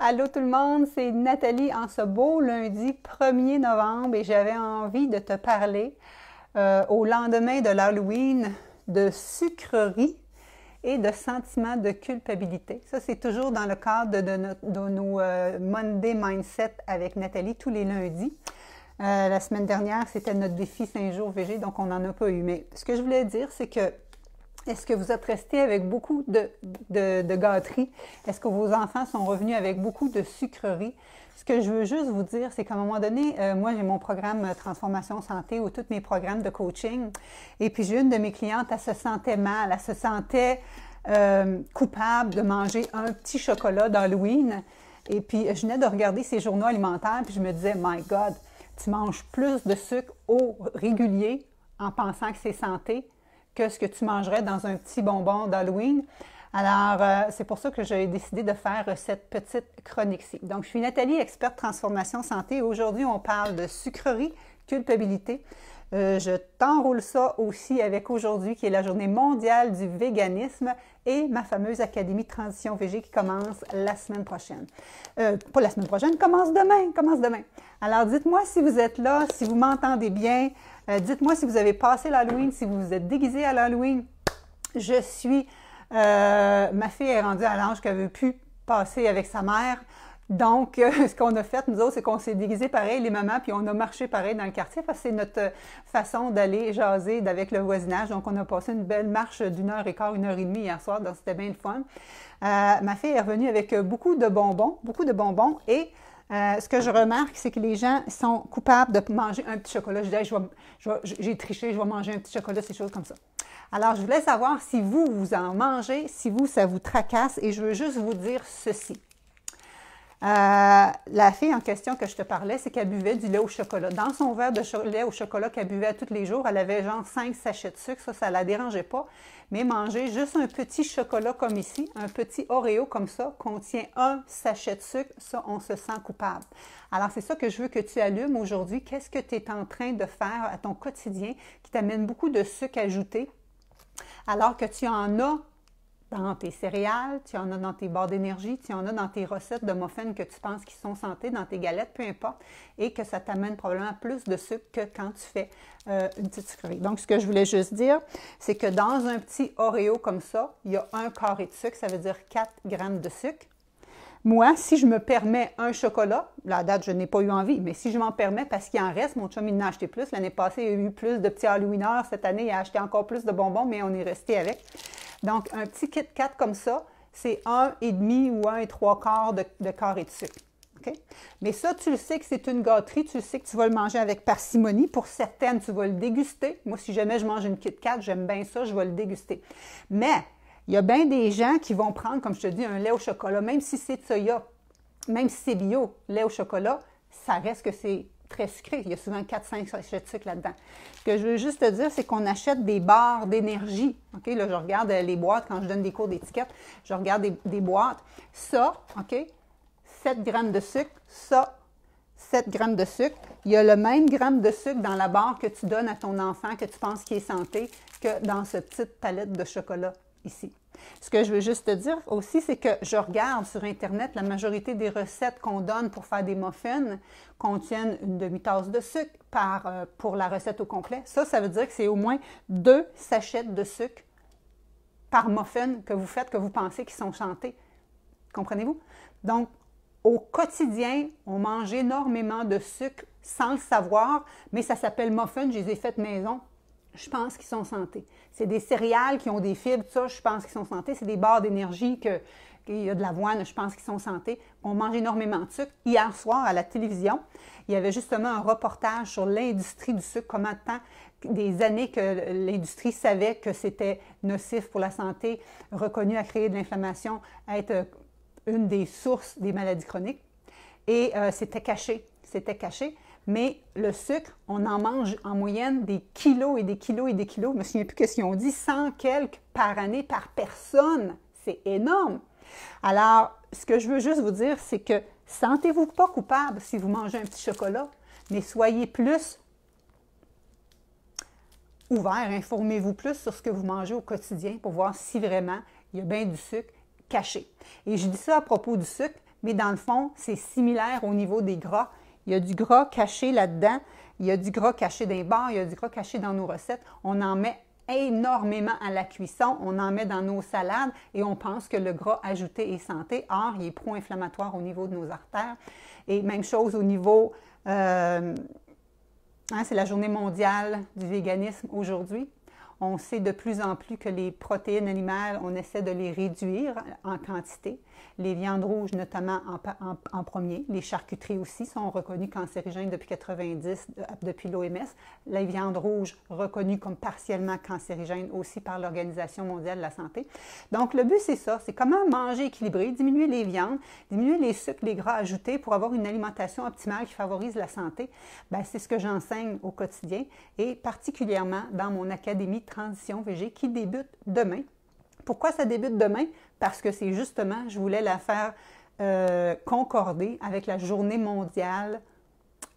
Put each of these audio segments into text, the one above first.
Allô tout le monde, c'est Nathalie en ce beau lundi 1er novembre et j'avais envie de te parler au lendemain de l'Halloween de sucrerie et de sentiments de culpabilité. Ça, c'est toujours dans le cadre de nos Monday Mindset avec Nathalie tous les lundis. La semaine dernière, c'était notre défi 5 jours végé, donc on n'en a pas eu. Mais ce que je voulais dire, c'est que est-ce que vous êtes resté avec beaucoup de gâteries? Est-ce que vos enfants sont revenus avec beaucoup de sucreries? Ce que je veux juste vous dire, c'est qu'à un moment donné, moi, j'ai mon programme Transformation Santé ou tous mes programmes de coaching. Et puis, j'ai une de mes clientes, elle se sentait mal, elle se sentait coupable de manger un petit chocolat d'Halloween. Et puis, je venais de regarder ses journaux alimentaires, puis je me disais, My God, tu manges plus de sucre au régulier en pensant que c'est santé que ce que tu mangerais dans un petit bonbon d'Halloween. Alors, c'est pour ça que j'ai décidé de faire cette petite chronique-ci. Donc, je suis Nathalie, experte transformation santé. Aujourd'hui, on parle de sucrerie, culpabilité. Je t'enroule ça aussi avec aujourd'hui, qui est la journée mondiale du véganisme et ma fameuse Académie Transition Végé qui commence la semaine prochaine. Pas la semaine prochaine, commence demain. Alors, dites-moi si vous êtes là, si vous m'entendez bien. Dites-moi si vous avez passé l'Halloween, si vous vous êtes déguisé à l'Halloween. Je suis... ma fille est rendue à l'âge qu'elle veut plus passer avec sa mère. Donc, ce qu'on a fait, nous autres, c'est qu'on s'est déguisés pareil, les mamans, puis on a marché pareil dans le quartier, parce que c'est notre façon d'aller jaser avec le voisinage. Donc, on a passé une belle marche d'1h15, 1h30 hier soir, donc c'était bien le fun. Ma fille est revenue avec beaucoup de bonbons, et ce que je remarque, c'est que les gens sont coupables de manger un petit chocolat. Je dis, hey, j'ai triché, je vais manger un petit chocolat, ces choses comme ça. Alors, je voulais savoir si vous en mangez, si ça vous tracasse, et je veux juste vous dire ceci. La fille en question que je te parlais, c'est qu'elle buvait du lait au chocolat. Dans son verre de lait au chocolat qu'elle buvait tous les jours, elle avait genre 5 sachets de sucre. Ça ne la dérangeait pas. Mais manger juste un petit chocolat comme ici, un petit Oreo comme ça, contient un sachet de sucre, ça, on se sent coupable. Alors, c'est ça que je veux que tu allumes aujourd'hui. Qu'est-ce que tu es en train de faire à ton quotidien qui t'amène beaucoup de sucre ajouté, alors que tu en as dans tes céréales, tu en as dans tes barres d'énergie, tu en as dans tes recettes de muffins que tu penses qui sont santé, dans tes galettes, peu importe, et que ça t'amène probablement plus de sucre que quand tu fais une petite sucrerie. Donc, ce que je voulais juste dire, c'est que dans un petit Oreo comme ça, il y a 1 carré de sucre, ça veut dire 4 grammes de sucre. Moi, si je me permets un chocolat, la date, je n'ai pas eu envie, mais si je m'en permets parce qu'il en reste, mon chum, il en a acheté plus. L'année passée, il y a eu plus de petits Halloweeners. Cette année, il a acheté encore plus de bonbons, mais on est resté avec. Donc, un petit Kit Kat comme ça, c'est 1,5 ou 1,75 de carré de sucre. Okay? Mais ça, tu le sais que c'est une gâterie, tu le sais que tu vas le manger avec parcimonie. Pour certaines, tu vas le déguster. Moi, si jamais je mange une Kit Kat, j'aime bien ça, je vais le déguster. Mais il y a bien des gens qui vont prendre, comme je te dis, un lait au chocolat, même si c'est de soya, même si c'est bio, lait au chocolat, ça reste que c'est très sucré. Il y a souvent 4-5 sachets de sucre là-dedans. Ce que je veux juste te dire, c'est qu'on achète des barres d'énergie. OK? Là, je regarde les boîtes quand je donne des cours d'étiquette. Je regarde des boîtes. Ça, OK? 7 grammes de sucre. Ça, 7 grammes de sucre. Il y a le même gramme de sucre dans la barre que tu donnes à ton enfant, que tu penses qu'il est santé, que dans cette petite palette de chocolat ici. Ce que je veux juste te dire aussi, c'est que je regarde sur Internet, la majorité des recettes qu'on donne pour faire des muffins contiennent une demi-tasse de sucre pour la recette au complet. Ça veut dire que c'est au moins 2 sachets de sucre par muffin que vous faites, que vous pensez qu'ils sont santé. Comprenez-vous? Donc, au quotidien, on mange énormément de sucre sans le savoir, mais ça s'appelle muffins, je les ai faites maison. Je pense qu'ils sont santé. C'est des céréales qui ont des fibres, ça, je pense qu'ils sont santé. C'est des barres d'énergie, qu'il y a de l'avoine, je pense qu'ils sont santé. On mange énormément de sucre. Hier soir, à la télévision, il y avait justement un reportage sur l'industrie du sucre, comment des années que l'industrie savait que c'était nocif pour la santé, reconnu à créer de l'inflammation, à être une des sources des maladies chroniques. Et c'était caché. Mais le sucre, on en mange en moyenne des kilos et des kilos et des kilos. Je ne me souviens plus ce qu'ils ont dit, 100 quelques par année, par personne. C'est énorme. Alors, ce que je veux juste vous dire, c'est que sentez-vous pas coupable si vous mangez un petit chocolat, mais soyez plus ouvert, informez-vous plus sur ce que vous mangez au quotidien pour voir si vraiment il y a bien du sucre. caché. Et je dis ça à propos du sucre, mais dans le fond, c'est similaire au niveau des gras. Il y a du gras caché là-dedans, il y a du gras caché dans les bars, il y a du gras caché dans nos recettes. On en met énormément à la cuisson, on en met dans nos salades et on pense que le gras ajouté est santé. Or, il est pro-inflammatoire au niveau de nos artères. Et même chose au niveau, c'est la journée mondiale du véganisme aujourd'hui. On sait de plus en plus que les protéines animales, on essaie de les réduire en quantité. Les viandes rouges, notamment en premier. Les charcuteries aussi sont reconnues cancérigènes depuis 90, depuis l'OMS. Les viandes rouges reconnues comme partiellement cancérigènes aussi par l'Organisation mondiale de la santé. Donc, le but, c'est ça. C'est comment manger équilibré, diminuer les viandes, diminuer les sucres, les gras ajoutés pour avoir une alimentation optimale qui favorise la santé. Bien, c'est ce que j'enseigne au quotidien et particulièrement dans mon Académie Transition VG qui débute demain. Pourquoi ça débute demain? Parce que c'est justement, je voulais la faire concorder avec la journée mondiale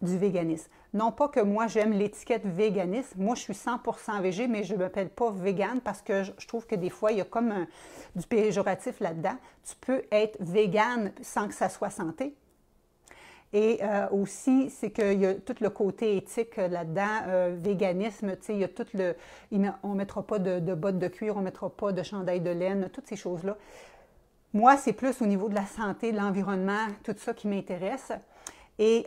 du véganisme. Non pas que moi, j'aime l'étiquette véganisme. Moi, je suis 100% végé, mais je ne m'appelle pas végane parce que je trouve que des fois, il y a comme du péjoratif là-dedans. Tu peux être végane sans que ça soit santé. Et aussi, c'est qu'il y a tout le côté éthique là-dedans, véganisme, tu sais, il y a tout le... On ne mettra pas de bottes de cuir, on ne mettra pas de chandail de laine, toutes ces choses-là. Moi, c'est plus au niveau de la santé, de l'environnement, tout ça qui m'intéresse. Et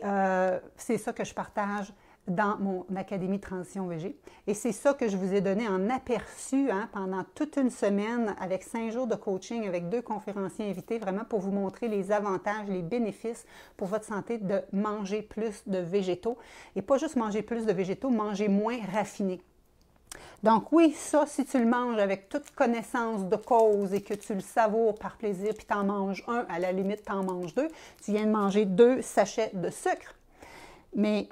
c'est ça que je partage dans mon Académie Transition VG. Et c'est ça que je vous ai donné en aperçu pendant toute une semaine avec 5 jours de coaching, avec 2 conférenciers invités, vraiment pour vous montrer les avantages, les bénéfices pour votre santé de manger plus de végétaux. Et pas juste manger plus de végétaux, manger moins raffiné. Donc oui, ça, si tu le manges avec toute connaissance de cause et que tu le savoures par plaisir, puis tu en manges un, à la limite, tu en manges 2, tu viens de manger 2 sachets de sucre. Mais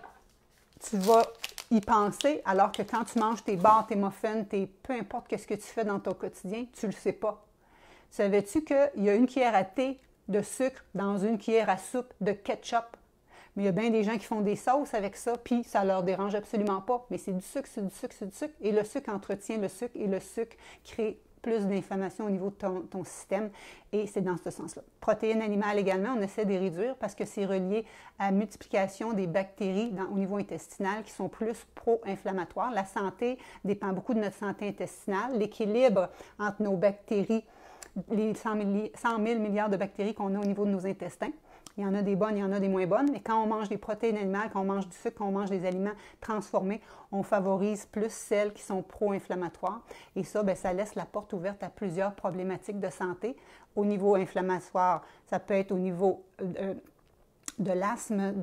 tu vas y penser, alors que quand tu manges tes bars, tes muffins, peu importe ce que tu fais dans ton quotidien, tu ne le sais pas. Savais-tu qu'il y a une cuillère à thé de sucre dans une cuillère à soupe de ketchup? Mais il y a bien des gens qui font des sauces avec ça, puis ça ne leur dérange absolument pas. Mais c'est du sucre, c'est du sucre, c'est du sucre. Et le sucre entretient le sucre, et le sucre crée plus d'inflammation au niveau de ton système, et c'est dans ce sens-là. Protéines animales également, on essaie de les réduire parce que c'est relié à la multiplication des bactéries au niveau intestinal qui sont plus pro-inflammatoires. La santé dépend beaucoup de notre santé intestinale. L'équilibre entre nos bactéries, les 100 000 milliards de bactéries qu'on a au niveau de nos intestins. Il y en a des bonnes, il y en a des moins bonnes, mais quand on mange des protéines animales, quand on mange du sucre, quand on mange des aliments transformés, on favorise plus celles qui sont pro-inflammatoires. Et ça, bien, ça laisse la porte ouverte à plusieurs problématiques de santé. Au niveau inflammatoire, ça peut être au niveau de l'asthme,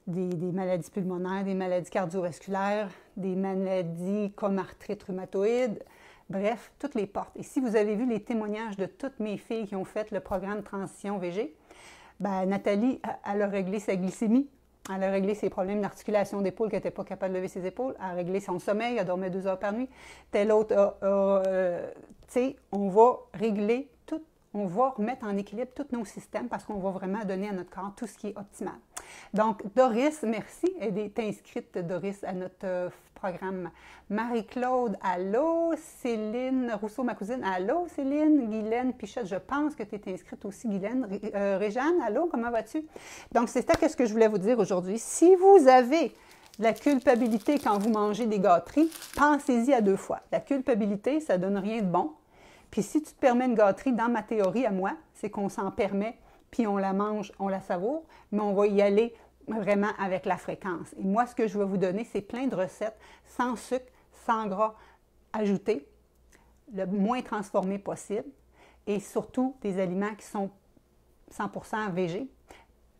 des maladies pulmonaires, des maladies cardiovasculaires, des maladies comme arthrite rhumatoïde. Bref, toutes les portes. Et si vous avez vu les témoignages de toutes mes filles qui ont fait le programme Transition VG, ben, Nathalie, elle a réglé sa glycémie, elle a réglé ses problèmes d'articulation d'épaule, qu'elle n'était pas capable de lever ses épaules, elle a réglé son sommeil, elle dormait 2 heures par nuit. Telle autre, tu sais, on va régler tout, on va remettre en équilibre tous nos systèmes parce qu'on va vraiment donner à notre corps tout ce qui est optimal. Donc, Doris, merci. Elle est inscrite, Doris, à notre programme. Marie-Claude, allô. Céline Rousseau, ma cousine, allô. Céline, Guylaine Pichette, je pense que tu es inscrite aussi, Guylaine. Réjeanne, allô, comment vas-tu? Donc, c'est ça que je voulais vous dire aujourd'hui. Si vous avez la culpabilité quand vous mangez des gâteries, pensez-y à 2 fois. La culpabilité, ça ne donne rien de bon. Puis si tu te permets une gâterie, dans ma théorie à moi, c'est qu'on s'en permet, puis on la mange, on la savoure, mais on va y aller vraiment avec la fréquence. Et moi, ce que je vais vous donner, c'est plein de recettes sans sucre, sans gras ajouté, le moins transformé possible, et surtout des aliments qui sont 100% végés.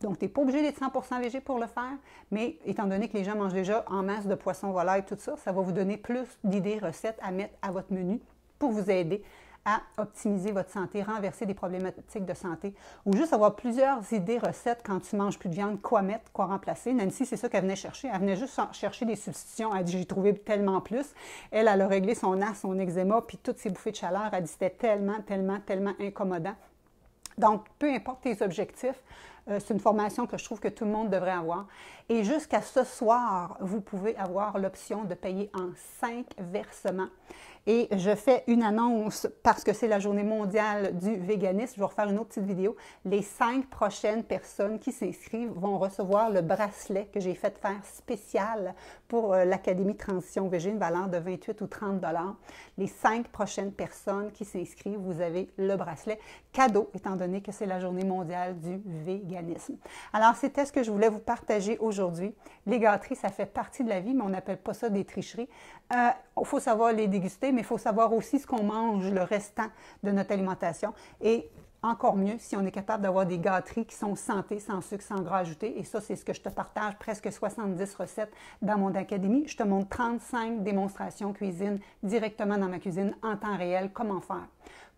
Donc, tu n'es pas obligé d'être 100% végé pour le faire, mais étant donné que les gens mangent déjà en masse de poisson, volaille, tout ça, ça va vous donner plus d'idées, recettes à mettre à votre menu pour vous aider à optimiser votre santé, renverser des problématiques de santé ou juste avoir plusieurs idées, recettes quand tu manges plus de viande, quoi mettre, quoi remplacer. Nancy, c'est ça qu'elle venait chercher. Elle venait juste chercher des substitutions. Elle dit, j'ai trouvé tellement plus. Elle a réglé son asthme, son eczéma, puis toutes ses bouffées de chaleur. Elle dit, c'était tellement incommodant. Donc, peu importe tes objectifs, C'est une formation que je trouve que tout le monde devrait avoir. Et jusqu'à ce soir, vous pouvez avoir l'option de payer en 5 versements. Et je fais une annonce parce que c'est la journée mondiale du véganisme. Je vais refaire une autre petite vidéo. Les 5 prochaines personnes qui s'inscrivent vont recevoir le bracelet que j'ai fait faire spécial pour l'Académie Transition Végé, une valeur de 28 ou 30 $. Les 5 prochaines personnes qui s'inscrivent, vous avez le bracelet cadeau, étant donné que c'est la journée mondiale du véganisme. Alors, c'était ce que je voulais vous partager aujourd'hui. Les gâteries, ça fait partie de la vie, mais on n'appelle pas ça des tricheries. Il faut savoir les déguster, mais il faut savoir aussi ce qu'on mange le restant de notre alimentation. Et encore mieux si on est capable d'avoir des gâteries qui sont santé, sans sucre, sans gras ajouté. Et ça, c'est ce que je te partage, presque 70 recettes dans mon académie. Je te montre 35 démonstrations cuisine directement dans ma cuisine en temps réel, comment faire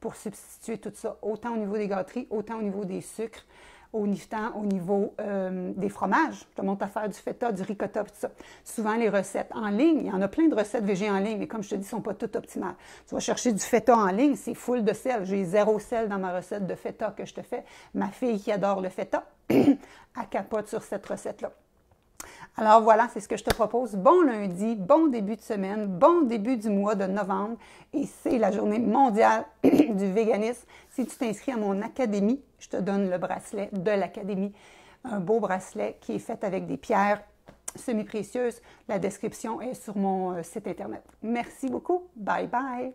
pour substituer tout ça, autant au niveau des gâteries, autant au niveau des sucres, au niveau des fromages. Je te montre à faire du feta, du ricotta, tout ça. Souvent, les recettes en ligne, il y en a plein de recettes végé en ligne, mais comme je te dis, elles ne sont pas toutes optimales. Tu vas chercher du feta en ligne, c'est full de sel. J'ai 0 sel dans ma recette de feta que je te fais. Ma fille qui adore le feta, elle capote sur cette recette-là. Alors voilà, c'est ce que je te propose. Bon lundi, bon début de semaine, bon début du mois de novembre. Et c'est la journée mondiale du véganisme. Si tu t'inscris à mon académie, je te donne le bracelet de l'académie. Un beau bracelet qui est fait avec des pierres semi-précieuses. La description est sur mon site Internet. Merci beaucoup. Bye bye.